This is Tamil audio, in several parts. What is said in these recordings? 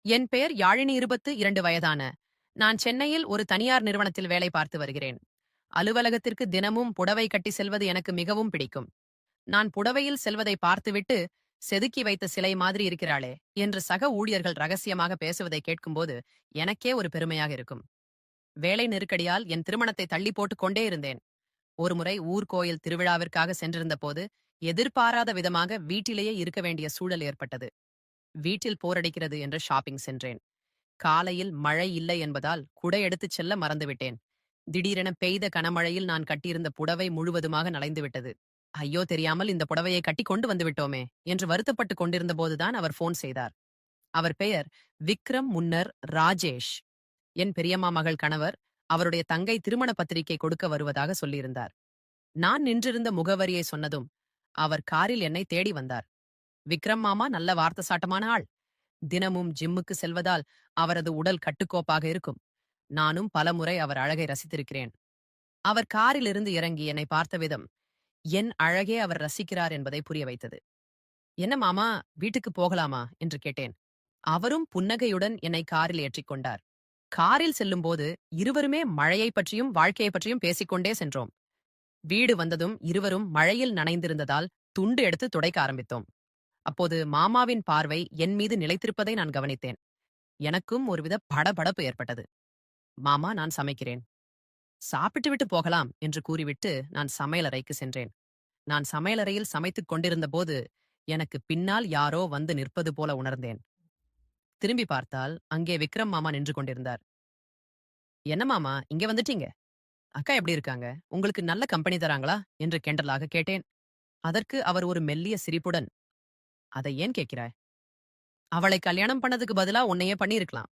என் பெயர் யாழினி 22 வயதான. நான் சென்னையில் ஒரு தனியார் நிறுவனத்தில் வேலை பார்த்து வருகிறேன். அலுவலகத்திற்கு தினமும் புடவை கட்டி செல்வது எனக்கு மிகவும் பிடிக்கும். நான் புடவையில் செல்வதை பார்த்துவிட்டு, செதுக்கி வைத்த சிலை மாதிரி இருக்கிறாளே என்று சக ஊழியர்கள் ரகசியமாக பேசுவதை கேட்கும்போது எனக்கே ஒரு பெருமையாக இருக்கும். வேலை நெருக்கடியால் என் திருமணத்தை தள்ளி போட்டுக் கொண்டே இருந்தேன். ஒருமுறை ஊர்கோயில் திருவிழாவிற்காக சென்றிருந்த போது எதிர்பாராத விதமாக வீட்டிலேயே இருக்க வேண்டிய சூழல் ஏற்பட்டது. வீட்டில் போரடிக்கிறது என்று ஷாப்பிங் சென்றேன். காலையில் மழை இல்லை என்பதால் குடை எடுத்துச் செல்ல மறந்துவிட்டேன். திடீரென பெய்த கனமழையில் நான் கட்டியிருந்த புடவை முழுவதுமாக நனைந்துவிட்டது. ஐயோ, தெரியாமல் இந்த புடவையை கட்டி கொண்டு வந்து விட்டோமே என்று வருத்தப்பட்டுக் கொண்டிருந்த போதுதான் அவர் போன் செய்தார். அவர் பெயர் விக்ரம் முன்னர் ராஜேஷ். என் பெரியம்மா மகள் கணவர் அவருடைய தங்கை திருமண பத்திரிகை கொடுக்க வருவதாக சொல்லியிருந்தார். நான் நின்றிருந்த முகவரியை சொன்னதும் அவர் காரில் என்னை தேடி வந்தார். விக்ரம் மாமா நல்ல வார்த்தை சாட்டமான ஆள். தினமும் ஜிம்முக்கு செல்வதால் அவரது உடல் கட்டுக்கோப்பாக இருக்கும். நானும் பலமுறை அவர் அழகை ரசித்திருக்கிறேன். அவர் காரிலிருந்து இறங்கி என்னை பார்த்த விதம் என் அழகே அவர் ரசிக்கிறார் என்பதை புரிய வைத்தது. என்ன மாமா, வீட்டுக்கு போகலாமா என்று கேட்டேன். அவரும் புன்னகையுடன் என்னை காரில் ஏற்றிக்கொண்டார். காரில் செல்லும்போது இருவருமே மழையை பற்றியும் வாழ்க்கையை பற்றியும் பேசிக்கொண்டே சென்றோம். வீடு வந்ததும் இருவரும் மழையில் நனைந்திருந்ததால் துண்டு எடுத்து துடைக்க ஆரம்பித்தோம். அப்போது மாமாவின் பார்வை என் மீது நிலைத்திருப்பதை நான் கவனித்தேன். எனக்கும் ஒருவித படபடப்பு ஏற்பட்டது. மாமா, நான் சமைக்கிறேன். சாப்பிட்டு விட்டு போகலாம் என்று கூறிவிட்டு நான் சமையலறைக்கு சென்றேன். நான் சமையலறையில் சமைத்துக் கொண்டிருந்த போது எனக்கு பின்னால் யாரோ வந்து நிற்பது போல உணர்ந்தேன். திரும்பி பார்த்தால் அங்கே விக்ரம் மாமா நின்று கொண்டிருந்தார். என்ன மாமா, இங்க வந்துட்டீங்க? அக்கா எப்படி இருக்காங்க? உங்களுக்கு நல்ல கம்பெனி தராங்களா என்று கிண்டலாக கேட்டேன். அதற்கு அவர் ஒரு மெல்லிய சிரிப்புடன், அதை ஏன் கேட்கிறாய்? அவளை கல்யாணம் பண்ணதுக்கு பதிலா உன்னையே பண்ணியிருக்கலாம்.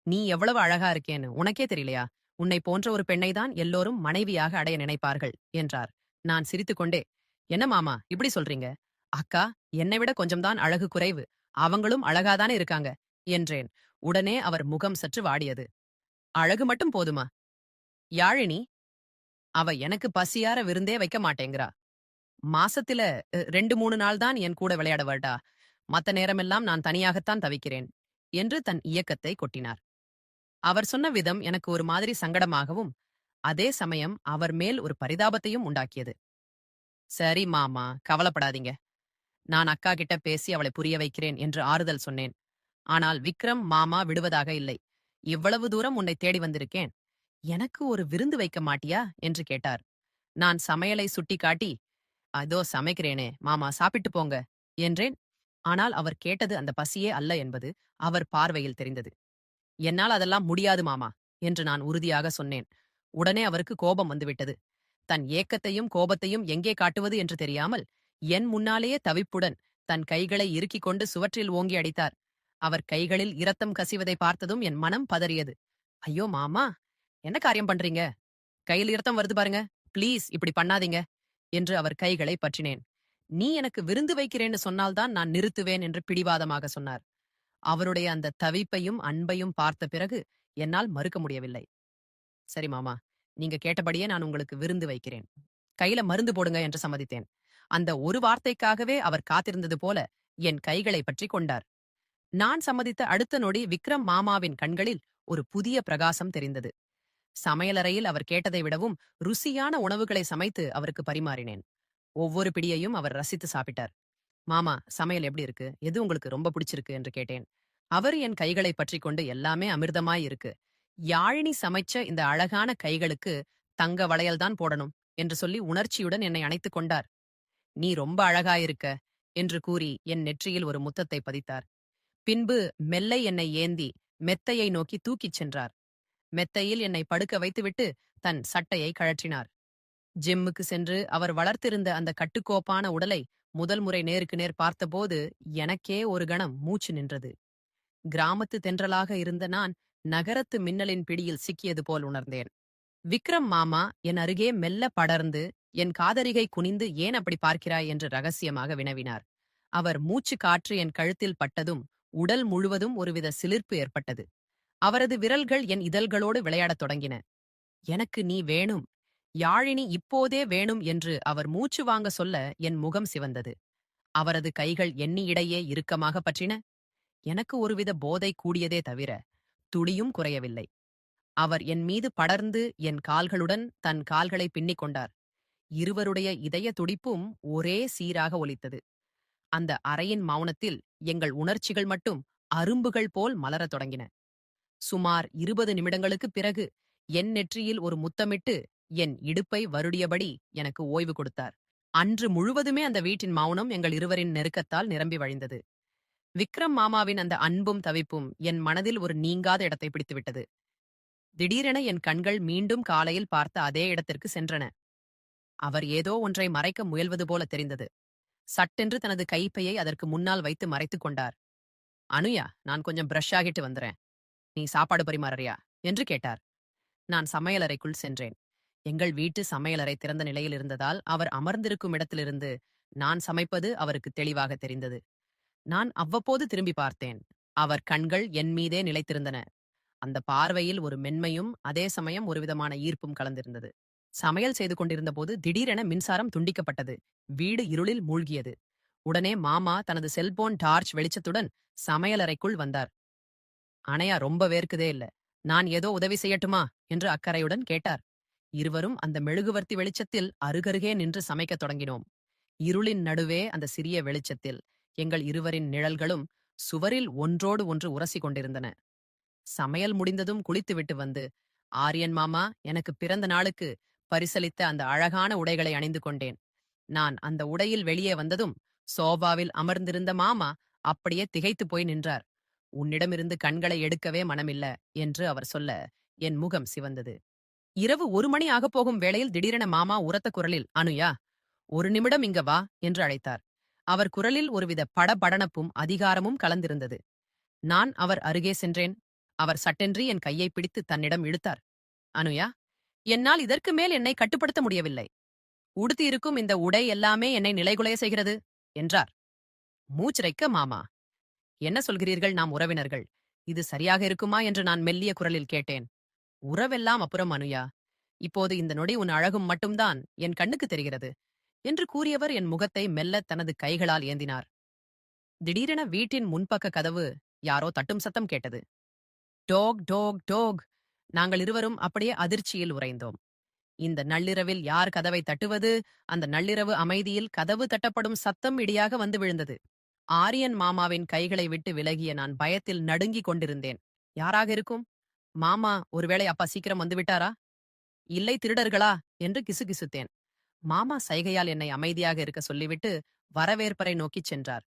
நீ எவ்வளவு அழகா இருக்கேன்னு உனக்கே தெரியலையா? உன்னை போன்ற ஒரு பெண்ணை தான் எல்லோரும் மனைவியாக அடைய நினைப்பார்கள் என்றார். நான் சிரித்துக்கொண்டே, என்ன மாமா இப்படி சொல்றீங்க? அக்கா, என்னை விட கொஞ்சம்தான் அழகு குறைவு. அவங்களும் அழகாதானே இருக்காங்க என்றேன். உடனே அவர் முகம் சற்று வாடியது. அழகு மட்டும் போதுமா? யாழினி, அவ எனக்கு பசியார விருந்தே வைக்க மாட்டேங்கிறா. மாசத்துல 2, 3 நாள் தான் என் கூட விளையாட வருடா. மத்த நேரமெல்லாம் நான் தனியாகத்தான் தவிக்கிறேன் என்று தன் இயக்கத்தை கொட்டினார். அவர் சொன்ன விதம் எனக்கு ஒரு மாதிரி சங்கடமாகவும், அதே சமயம் அவர் மேல் ஒரு பரிதாபத்தையும் உண்டாக்கியது. சரி மாமா, கவலைப்படாதீங்க. நான் அக்கா கிட்ட பேசி அவளை புரிய வைக்கிறேன் என்று ஆறுதல் சொன்னேன். ஆனால் விக்ரம் மாமா விடுவதாக இல்லை. இவ்வளவு தூரம் உன்னை தேடி வந்திருக்கேன். எனக்கு ஒரு விருந்து வைக்க மாட்டியா என்று கேட்டார். நான் சமையலை சுட்டிக்காட்டி, அதோ சமைக்கிறேனே மாமா, சாப்பிட்டு போங்க என்றேன். ஆனால் அவர் கேட்டது அந்த பசியே அல்ல என்பது அவர் பார்வையில் தெரிந்தது. என்னால் அதெல்லாம் முடியாது மாமா என்று நான் உறுதியாக சொன்னேன். உடனே அவருக்கு கோபம் வந்துவிட்டது. தன் ஏக்கத்தையும் கோபத்தையும் எங்கே காட்டுவது என்று தெரியாமல் என் முன்னாலேயே தவிப்புடன் தன் கைகளை இறுக்கிக் கொண்டு சுவற்றில் ஓங்கி அடித்தார். அவர் கைகளில் இரத்தம் கசிவதை பார்த்ததும் என் மனம் பதறியது. ஐயோ மாமா, என்ன காரியம் பண்றீங்க? கையில் இரத்தம் வருது பாருங்க. ப்ளீஸ் இப்படி பண்ணாதீங்க என்று அவர் கைகளை பற்றினேன். நீ எனக்கு விருந்து வைக்கிறேன்னு சொன்னால்தான் நான் நிறுத்துவேன் என்று பிடிவாதமாக சொன்னார். அவருடைய அந்த தவிப்பையும் அன்பையும் பார்த்த பிறகு என்னால் மறுக்க முடியவில்லை. சரி மாமா, நீங்க கேட்டபடியே நான் உங்களுக்கு விருந்து வைக்கிறேன். கையில மருந்து போடுங்க என்று சம்மதித்தேன். அந்த ஒரு வார்த்தைக்காகவே அவர் காத்திருந்தது போல என் கைகளை பற்றி கொண்டார். நான் சம்மதித்த அடுத்த நொடி விக்ரம் மாமாவின் கண்களில் ஒரு புதிய பிரகாசம் தெரிந்தது. சமையலறையில் அவர் கேட்டதை விடவும் ருசியான உணவுகளை சமைத்து அவருக்கு பரிமாறினேன். ஒவ்வொரு பிடியையும் அவர் ரசித்து சாப்பிட்டார். மாமா, சமையல் எப்படி இருக்கு? எது உங்களுக்கு ரொம்ப பிடிச்சிருக்கு என்று கேட்டேன். அவர் என் கைகளை பற்றிக் கொண்டு, எல்லாமே அமிர்தமாய் இருக்கு. யாழினி சமைச்ச இந்த அழகான கைகளுக்கு தங்க வளையல் தான் போடணும் என்று சொல்லி உணர்ச்சியுடன் என்னை அணைத்துக் கொண்டார். நீ ரொம்ப அழகாயிருக்க என்று கூறி என் நெற்றியில் ஒரு முத்தத்தை பதித்தார். பின்பு மெல்ல என்னை ஏந்தி மெத்தையை நோக்கி தூக்கிச் சென்றார். மெத்தையில் என்னை படுக்க வைத்துவிட்டு தன் சட்டையை கழற்றினார். ஜிம்முக்கு சென்று அவர் வளர்த்திருந்த அந்த கட்டுக்கோப்பான உடலை முதல் முறை நேருக்கு நேர் பார்த்தபோது எனக்கே ஒரு கணம் மூச்சு நின்றது. கிராமத்து தென்றலாக இருந்த நான் நகரத்து மின்னலின் பிடியில் சிக்கியது போல் உணர்ந்தேன். விக்ரம் மாமா என் அருகே மெல்ல படர்ந்து என் காதரிகை குனிந்து ஏன் அப்படி பார்க்கிறாய் என்று ரகசியமாக வினவினார். அவர் மூச்சு காற்று என் கழுத்தில் பட்டதும் உடல் முழுவதும் ஒருவித சிலிர்ப்பு ஏற்பட்டது. அவரது விரல்கள் என் இதழ்களோடு விளையாடத் தொடங்கின. எனக்கு நீ வேணும், யாழினி இப்போதே வேணும் என்று அவர் மூச்சு வாங்க சொல்ல என் முகம் சிவந்தது. அவரது கைகள் எண்ணியிடையே இறுக்கமாக பற்றின. எனக்கு ஒருவித போதை கூடியதே தவிர துளியும் குறையவில்லை. அவர் என் மீது படர்ந்து என் கால்களுடன் தன் கால்களை பின்னிக் கொண்டார். இருவருடைய இதய துடிப்பும் ஒரே சீராக ஒலித்தது. அந்த அறையின் மௌனத்தில் எங்கள் உணர்ச்சிகள் மட்டும் அரும்புகள் போல் மலரத் தொடங்கின. சுமார் 20 நிமிடங்களுக்குப் பிறகு என் நெற்றியில் ஒரு முத்தமிட்டு என் இடுப்பை வருடியபடி எனக்கு ஓய்வு கொடுத்தார். அன்று முழுவதுமே அந்த வீட்டின் மௌனம் எங்கள் இருவரின் நெருக்கத்தால் நிரம்பி வழிந்தது. விக்ரம் மாமாவின் அந்த அன்பும் தவிப்பும் என் மனதில் ஒரு நீங்காத இடத்தை பிடித்துவிட்டது. திடீரென என் கண்கள் மீண்டும் காலையில் பார்த்த அதே இடத்திற்கு சென்றன. அவர் ஏதோ ஒன்றை மறைக்க முயல்வது போல தெரிந்தது. சட்டென்று தனது கைப்பையை அதற்கு முன்னால் வைத்து மறைத்துக் கொண்டார். "அனுயா, நான் கொஞ்சம் பிரஷ் ஆகிட்டு வந்துறேன். நீ சாப்பாடு பரிமாறறியா?" என்று கேட்டார். நான் சமையலறைக்குள் சென்றேன். எங்கள் வீட்டு சமையலறை திறந்த நிலையில் இருந்ததால் அவர் அமர்ந்திருக்கும் இடத்திலிருந்து நான் சமைப்பது அவருக்கு தெளிவாக தெரிந்தது. நான் அவ்வப்போது திரும்பி பார்த்தேன். அவர் கண்கள் என் மீதே நிலைத்திருந்தன. அந்த பார்வையில் ஒரு மென்மையும் அதே சமயம் ஒருவிதமான ஈர்ப்பும் கலந்திருந்தது. சமையல் செய்து கொண்டிருந்தபோது திடீரென மின்சாரம் துண்டிக்கப்பட்டது. வீடு இருளில் மூழ்கியது. உடனே மாமா தனது செல்போன் டார்ச் வெளிச்சத்துடன் சமையலறைக்குள் வந்தார். "அணையா, ரொம்ப வேர்க்குதே இல்ல. நான் ஏதோ உதவி செய்யட்டுமா?" என்று அக்கறையுடன் கேட்டார். இருவரும் அந்த மெழுகுவர்த்தி வெளிச்சத்தில் அருகருகே நின்று சமைக்கத் தொடங்கினோம். இருளின் நடுவே அந்த சிறிய வெளிச்சத்தில் எங்கள் இருவரின் நிழல்களும் சுவரில் ஒன்றோடு ஒன்று உரசிக் கொண்டிருந்தன. சமையல் முடிந்ததும் குளித்துவிட்டு வந்து, "ஆரியன் மாமா எனக்கு பிறந்த நாளுக்கு பரிசளித்த அந்த அழகான உடைகளை அணிந்து கொண்டேன்." நான் அந்த உடையில் வெளியே வந்ததும் சோபாவில் அமர்ந்திருந்த மாமா அப்படியே திகைத்துப் போய் நின்றார். "உன்னிடமிருந்து கண்களை எடுக்கவே மனமில்ல" என்று அவர் சொல்ல என் முகம் சிவந்தது. இரவு 1 மணி ஆகப்போகும் வேளையில் திடீரென மாமா உரத்த குரலில், "அனுயா, ஒரு நிமிடம் இங்க வா" என்று அழைத்தார். அவர் குரலில் ஒருவித படபடனப்பும் அதிகாரமும் கலந்திருந்தது. நான் அவர் அருகே சென்றேன். அவர் சட்டென்று என் கையை பிடித்து தன்னிடம் இழுத்தார். "அனுயா, என்னால் இதற்கு மேல் என்னை கட்டுப்படுத்த முடியவில்லை. உடுத்தியிருக்கும் இந்த உடை எல்லாமே என்னை நிலைகுலைய செய்கிறது" என்றார். "மூச்சிரைக்க மாமா, என்ன சொல்கிறீர்கள்? நாம் உறவினர்கள். இது சரியாக இருக்குமா?" என்று நான் மெல்லிய குரலில் கேட்டேன். "உறவெல்லாம் அப்புறம் அனுயா. இப்போது இந்த நொடி உன் அழகும் மட்டும்தான் என் கண்ணுக்கு தெரிகிறது" என்று கூறியவர் என் முகத்தை மெல்ல தனது கைகளால் ஏந்தினார். திடீரென வீட்டின் முன்பக்க கதவு யாரோ தட்டும் சத்தம் கேட்டது. "டோக் டோக் டோக்." நாங்கள் இருவரும் அப்படியே அதிர்ச்சியில் உறைந்தோம். இந்த நள்ளிரவில் யார் கதவை தட்டுவது? அந்த நள்ளிரவு அமைதியில் கதவு தட்டப்படும் சத்தம் இடியாக வந்து விழுந்தது. ஆரியன் மாமாவின் கைகளை விட்டு விலகிய நான் பயத்தில் நடுங்கிக் கொண்டிருந்தேன். யாராக இருக்கும்? மாமா, ஒருவேளை அப்பா சீக்கிரம் வந்துவிட்டாரா? இல்லை, திருடர்களா? என்று கிசுகிசுத்தேன். மாமா சைகையால் என்னை அமைதியாக இருக்க சொல்லிவிட்டு வரவேற்பறை நோக்கிச் சென்றார்.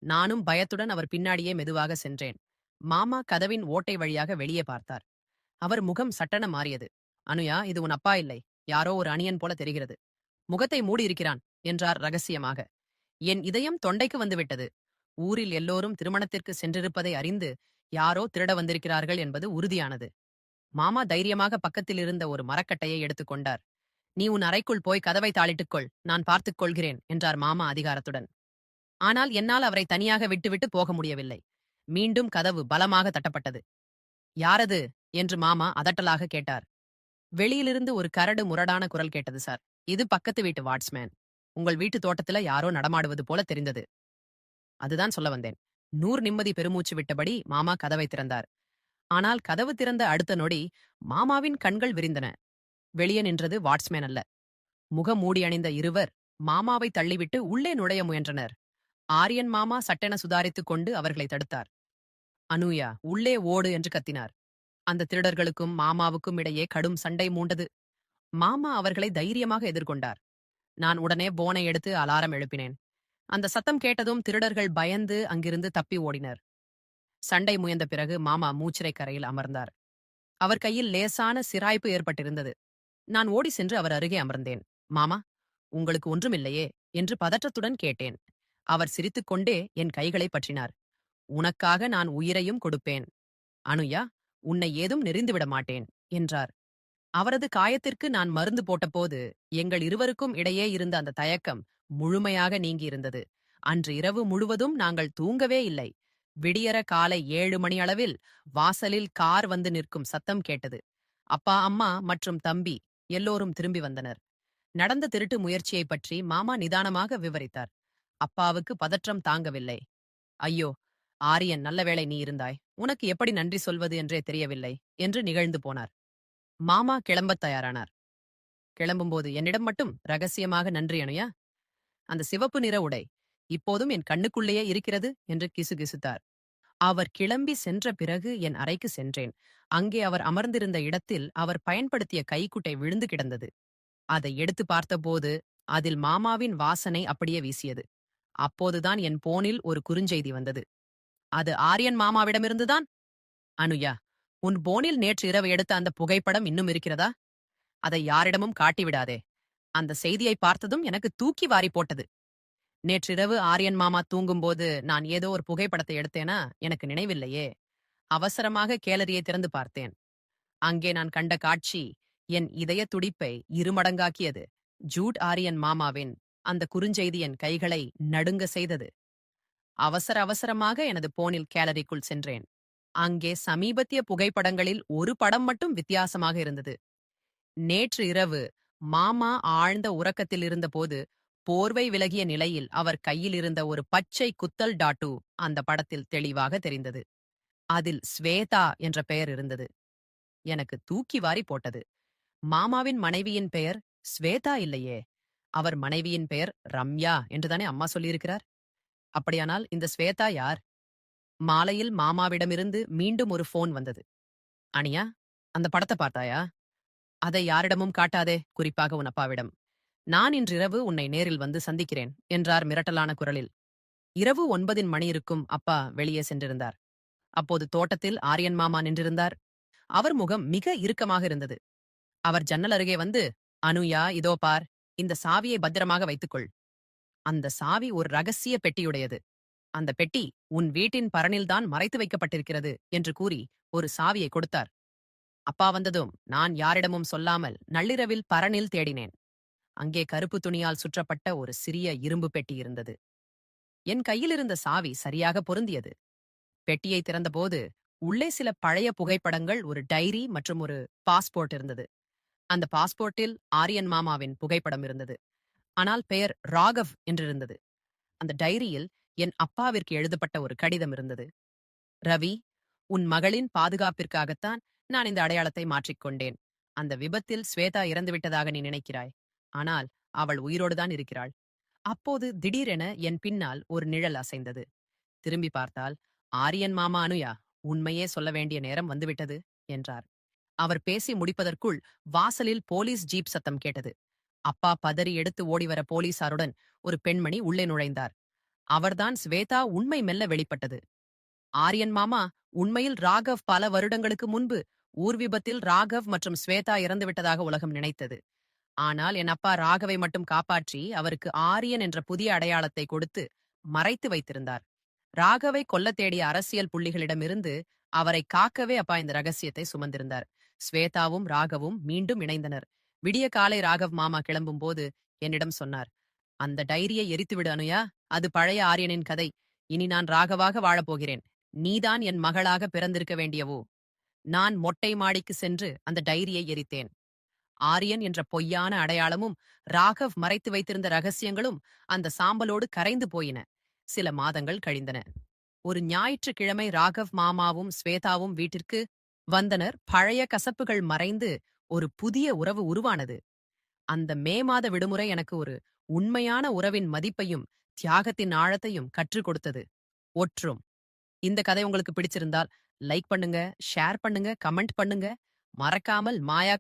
நானும் பயத்துடன் அவர் பின்னாடியே மெதுவாக சென்றேன். மாமா கதவின் ஓட்டை வழியாக வெளியே பார்த்தார். அவர் முகம் சட்டென மாறியது. "அனுயா, இது உன் அப்பா இல்லை. யாரோ ஒரு அணியன் போல தெரிகிறது. முகத்தை மூடியிருக்கிறான்" என்றார் ரகசியமாக. என் இதயம் தொண்டைக்கு வந்துவிட்டது. ஊரில் எல்லோரும் திருமணத்திற்கு சென்றிருப்பதை அறிந்து யாரோ திருட வந்திருக்கிறார்கள் என்பது உறுதியானது. மாமா தைரியமாக பக்கத்தில் இருந்த ஒரு மரக்கட்டையை எடுத்துக் கொண்டார். "நீ உன் அறைக்குள் போய் கதவை தாளிட்டுக்கொள். நான் பார்த்துக் கொள்கிறேன்" என்றார் மாமா அதிகாரத்துடன். ஆனால் என்னால் அவரை தனியாக விட்டுவிட்டு போக முடியவில்லை. மீண்டும் கதவு பலமாக தட்டப்பட்டது. "யாரது?" என்று மாமா அதட்டலாக கேட்டார். வெளியிலிருந்து ஒரு கரடு முரடான குரல் கேட்டது. "சார், இது பக்கத்து வீட்டு வாட்ச்மேன். உங்கள் வீட்டு தோட்டத்துல யாரோ நடமாடுவது போல தெரிந்தது." அதுதான் சொல்ல வந்தேன். 100 நிம்மதி பெருமூச்சு விட்டபடி மாமா கதவை திறந்தார். ஆனால் கதவு திறந்த அடுத்த நொடி மாமாவின் கண்கள் விரிந்தன. வெளியே நின்றது வாட்ச்மேன் அல்ல. முகமூடி அணிந்த இருவர் மாமாவை தள்ளிவிட்டு உள்ளே நுழைய முயன்றனர். ஆரியன் மாமா சட்டென சுதாரித்துக் கொண்டு அவர்களை தடுத்தார். "அனுயா, உள்ளே ஓடு" என்று கத்தினார். அந்த திருடர்களுக்கும் மாமாவுக்கும் இடையே கடும் சண்டை மூண்டது. மாமா அவர்களை தைரியமாக எதிர்கொண்டார். நான் உடனே போனை எடுத்து அலாரம் எழுப்பினேன். அந்த சத்தம் கேட்டதும் திருடர்கள் பயந்து அங்கிருந்து தப்பி ஓடினர். சண்டை முயன்ற பிறகு மாமா மூச்சிரை கரையில் அமர்ந்தார். அவர் கையில் லேசான சிராய்ப்பு ஏற்பட்டிருந்தது. நான் ஓடி சென்று அவர் அருகே அமர்ந்தேன். "மாமா, உங்களுக்கு ஒன்றுமில்லையே?" என்று பதற்றத்துடன் கேட்டேன். அவர் சிரித்துக்கொண்டே என் கைகளை பற்றினார். "உனக்காக நான் உயிரையும் கொடுப்பேன். அனுயா, உன்னை ஏதும் நெரிந்துவிட மாட்டேன்" என்றார். அவரது காயத்திற்கு நான் மருந்து போட்டபோது எங்கள் இருவருக்கும் இடையே இருந்த அந்த தயக்கம் முழுமையாக நீங்கியிருந்தது. அன்று இரவு முழுவதும் நாங்கள் தூங்கவே இல்லை. விடியற காலை 7 மணி அளவில் வாசலில் கார் வந்து நிற்கும் சத்தம் கேட்டது. அப்பா, அம்மா மற்றும் தம்பி எல்லோரும் திரும்பி வந்தனர். நடந்த திருட்டு முயற்சியைப் பற்றி மாமா நிதானமாக விவரித்தார். அப்பாவுக்கு பதற்றம் தாங்கவில்லை. "ஐயோ, ஆரியன், நல்ல வேளை நீ இருந்தாய். உனக்கு எப்படி நன்றி சொல்வது என்றே தெரியவில்லை என்று நிகழ்ந்து போனார். மாமா கிளம்பத் தயாரானார். கிளம்பும்போது என்னிடம் மட்டும் ரகசியமாக நன்றி அனுயா. அந்த சிவப்பு நிற உடை இப்போதும் என் கண்ணுக்குள்ளேயே இருக்கிறது என்று கிசுகிசுத்தார். அவர் கிளம்பி சென்ற பிறகு என் அறைக்கு சென்றேன். அங்கே அவர் அமர்ந்திருந்த இடத்தில் அவர் பயன்படுத்திய கைக்குட்டை விழுந்து கிடந்தது. அதை எடுத்து பார்த்தபோது அதில் மாமாவின் வாசனை அப்படியே வீசியது. அப்போதுதான் என் போனில் ஒரு குறுஞ்செய்தி வந்தது. அது ஆரியன் மாமாவிடமிருந்துதான். அனுயா, உன் போனில் நேற்று இரவு எடுத்த அந்த புகைப்படம் இன்னும் இருக்கிறதா? அதை யாரிடமும் காட்டிவிடாதே. அந்த செய்தியை பார்த்ததும் எனக்கு தூக்கி வாரி போட்டது. நேற்றிரவு ஆரியன் மாமா தூங்கும்போது நான் ஏதோ ஒரு புகைப்படத்தை எடுத்தேனா எனக்கு நினைவில்லையே. அவசரமாக கேலரியை திறந்து பார்த்தேன். அங்கே நான் கண்ட காட்சி என் இதய துடிப்பை இருமடங்காக்கியது. ஜூட் ஆரியன் மாமாவின் அந்த குறுஞ்செய்தி என் கைகளை நடுங்க செய்தது. அவசர அவசரமாக எனது போனில் கேலரிக்குள் சென்றேன். அங்கே சமீபத்திய புகைப்படங்களில் ஒரு படம் மட்டும் வித்தியாசமாக இருந்தது. நேற்று இரவு மாமா ஆழ்ந்த உறக்கத்தில் இருந்தபோது போர்வை விலகிய நிலையில் அவர் கையில் இருந்த ஒரு பச்சை குத்தல் டாட்டூ அந்த படத்தில் தெளிவாக தெரிந்தது. அதில் ஸ்வேதா என்ற பெயர் இருந்தது. எனக்கு தூக்கி வாரி போட்டது. மாமாவின் மனைவியின் பெயர் ஸ்வேதா இல்லையே. அவர் மனைவியின் பெயர் ரம்யா என்றுதானே அம்மா சொல்லியிருக்கிறார். அப்படியானால் இந்த ஸ்வேதா யார்? மாலையில் மாமாவிடமிருந்து மீண்டும் ஒரு போன் வந்தது. அனியா, அந்த படத்தை பார்த்தாயா? அதை யாரிடமும் காட்டாதே, குறிப்பாக உன் அப்பாவிடம். நான் இன்றிரவு உன்னை நேரில் வந்து சந்திக்கிறேன் என்றார் மிரட்டலான குரலில். இரவு 9 மணி இருக்கும். அப்பா வெளியே சென்றிருந்தார். அப்போது தோட்டத்தில் ஆரியன் மாமா நின்றிருந்தார். அவர் முகம் மிக இறுக்கமாக இருந்தது. அவர் ஜன்னல் அருகே வந்து, அனுயா, இதோ பார், இந்த சாவியை பத்திரமாக வைத்துக்கொள். அந்த சாவி ஒரு ரகசிய பெட்டியுடையது. அந்த பெட்டி உன் வீட்டின் பரணில்தான் மறைத்து வைக்கப்பட்டிருக்கிறது என்று கூறி ஒரு சாவியை கொடுத்தார். அப்பா வந்ததும் நான் யாரிடமும் சொல்லாமல் நள்ளிரவில் பரணில் தேடினேன். அங்கே கருப்பு துணியால் சுற்றப்பட்ட ஒரு சிறிய இரும்பு பெட்டி இருந்தது. என் கையில் இருந்த சாவி சரியாக பொருந்தியது. பெட்டியை திறந்தபோது உள்ளே சில பழைய புகைப்படங்கள், ஒரு டைரி மற்றும் ஒரு பாஸ்போர்ட் இருந்தது. அந்த பாஸ்போர்ட்டில் ஆரியன் மாமாவின் புகைப்படம் இருந்தது. ஆனால் பெயர் ராகவ் என்றிருந்தது. அந்த டைரியில் என் அப்பாவிற்கு எழுதப்பட்ட ஒரு கடிதம் இருந்தது. ரவி, உன் மகளின் பாதுகாப்பிற்காகத்தான் நான் இந்த அடையாளத்தை மாற்றிக்கொண்டேன். அந்த விபத்தில் ஸ்வேதா இறந்துவிட்டதாக நீ நினைக்கிறாய். ஆனால் அவள் உயிரோடுதான் இருக்கிறாள். அப்போது திடீரென என் பின்னால் ஒரு நிழல் அசைந்தது. திரும்பி பார்த்தால், ஆரியன் மாமா. அனுயா, உண்மையே சொல்ல வேண்டிய நேரம் வந்துவிட்டது என்றார். அவர் பேசி முடிப்பதற்குள் வாசலில் போலீஸ் ஜீப் சத்தம் கேட்டது. அப்பா பதறி எடுத்து ஓடிவர போலீசாருடன் ஒரு பெண்மணி உள்ளே நுழைந்தார். அவர்தான் ஸ்வேதா. உண்மை மெல்ல வெளிப்பட்டது. ஆரியன் மாமா உண்மையில் ராகவ். பல வருடங்களுக்கு முன்பு ஊர் விபத்தில் ராகவ் மற்றும் ஸ்வேதா இறந்துவிட்டதாக உலகம் நினைத்தது. ஆனால் என் அப்பா ராகவை மட்டும் காப்பாற்றி அவருக்கு ஆரியன் என்ற புதிய அடையாளத்தை கொடுத்து மறைத்து வைத்திருந்தார். ராகவை கொல்ல தேடிய அரசியல் புள்ளிகளிடமிருந்து அவரை காக்கவே அப்பா இந்த ரகசியத்தை சுமந்திருந்தார். ஸ்வேதாவும் ராகவும் மீண்டும் இணைந்தனர். விடிய காலை ராகவ் மாமா கிளம்பும் போது என்னிடம் சொன்னார், அந்த டைரியை எரித்துவிடு அனுயா. அது பழைய ஆரியனின் கதை. இனி நான் ராகவாக வாழப்போகிறேன். நீதான் என் மகளாக பிறந்திருக்க வேண்டியவோ. நான் மொட்டை மாடிக்கு சென்று அந்த டைரியை எரித்தேன். ஆரியன் என்ற பொய்யான அடையாளமும் ராகவ் மறைத்து வைத்திருந்த ரகசியங்களும் அந்த சாம்பலோடு கரைந்து போயின. சில மாதங்கள் கழிந்தன. ஒரு ஞாயிற்றுக்கிழமை ராகவ் மாமாவும் ஸ்வேதாவும் வீட்டிற்கு வந்தனர். பழைய கசப்புகள் மறைந்து ஒரு புதிய உறவு உருவானது. அந்த மே மாத விடுமுறை எனக்கு ஒரு உண்மையான உறவின் மதிப்பையும் தியாகத்தின் ஆழத்தையும் கற்றுக் கொடுத்தது. ஒற்றும். இந்த கதை உங்களுக்கு பிடிச்சிருந்தால் லைக் பண்ணுங்க, ஷேர் பண்ணுங்க, கமெண்ட் பண்ணுங்க. மறக்காமல் மாயா